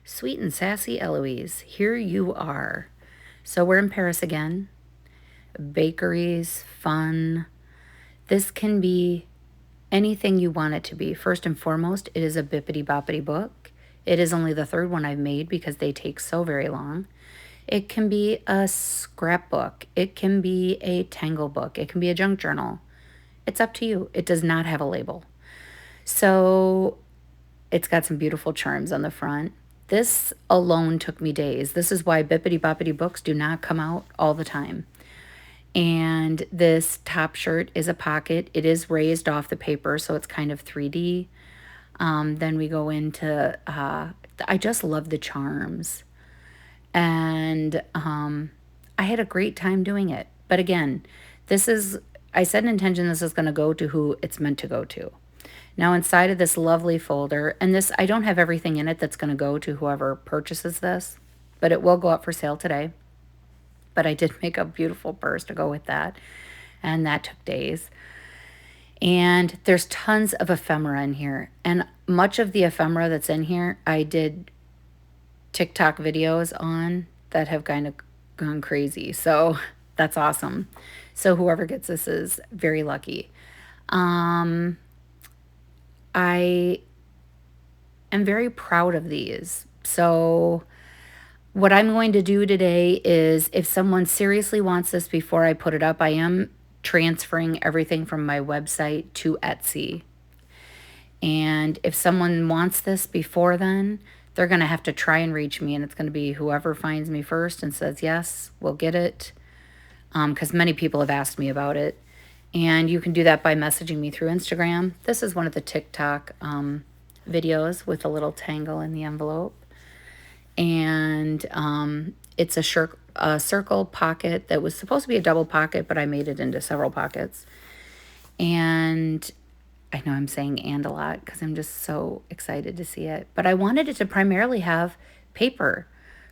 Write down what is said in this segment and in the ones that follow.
Sweet and Sassy Eloise, here you are. So we're in Paris again. Bakeries, fun. This can be anything you want it to be. First and foremost, it is a bippity boppity book. It is only the third one I've made because they take so very long. It can be a scrapbook. It can be a Tangle book. It can be a junk journal. It's up to you. It does not have a label. So it's got some beautiful charms on the front. This alone took me days. This is why bippity boppity books do not come out all the time. And this top shirt is a pocket. It is raised off the paper, so it's kind of 3D. Then we go into, I just love the charms. And I had a great time doing it. But again, I set an intention this is going to go to who it's meant to go to. Now inside of this lovely folder, and this, I don't have everything in it that's going to go to whoever purchases this, but it will go up for sale today. But I did make a beautiful purse to go with that, and that took days. And there's tons of ephemera in here, and much of the ephemera that's in here, I did TikTok videos on that have kind of gone crazy. So that's awesome. So whoever gets this is very lucky. I am very proud of these. So what I'm going to do today is if someone seriously wants this before I put it up, I am transferring everything from my website to Etsy. And if someone wants this before then, they're going to have to try and reach me, and it's going to be whoever finds me first and says, yes, we'll get it, because many people have asked me about it. And you can do that by messaging me through Instagram. This is one of the TikTok videos with a little tangle in the envelope. And it's a circle pocket that was supposed to be a double pocket, but I made it into several pockets. And I know I'm saying "and" a lot because I'm just so excited to see it. But I wanted it to primarily have paper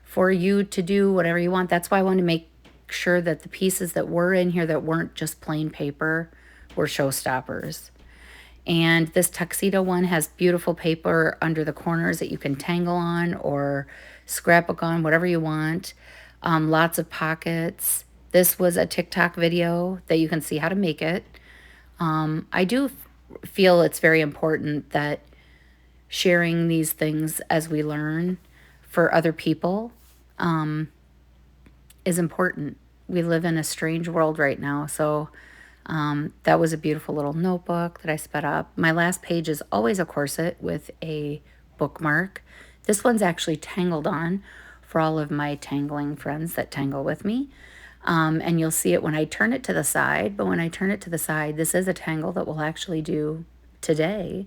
for you to do whatever you want. That's why I wanted to make sure that the pieces that were in here that weren't just plain paper were showstoppers. And this tuxedo one has beautiful paper under the corners that you can tangle on or scrapbook on, whatever you want. Lots of pockets. This was a TikTok video that you can see how to make it. I do feel it's very important that sharing these things as we learn for other people is important. We live in a strange world right now, so that was a beautiful little notebook that I sped up. My last page is always a corset with a bookmark. This one's actually tangled on for all of my tangling friends that tangle with me. And you'll see it when I turn it to the side. But when I turn it to the side, this is a tangle that we'll actually do today.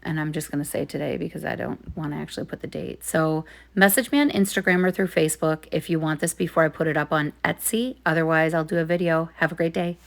And I'm just going to say today because I don't want to actually put the date. So message me on Instagram or through Facebook if you want this before I put it up on Etsy. Otherwise, I'll do a video. Have a great day.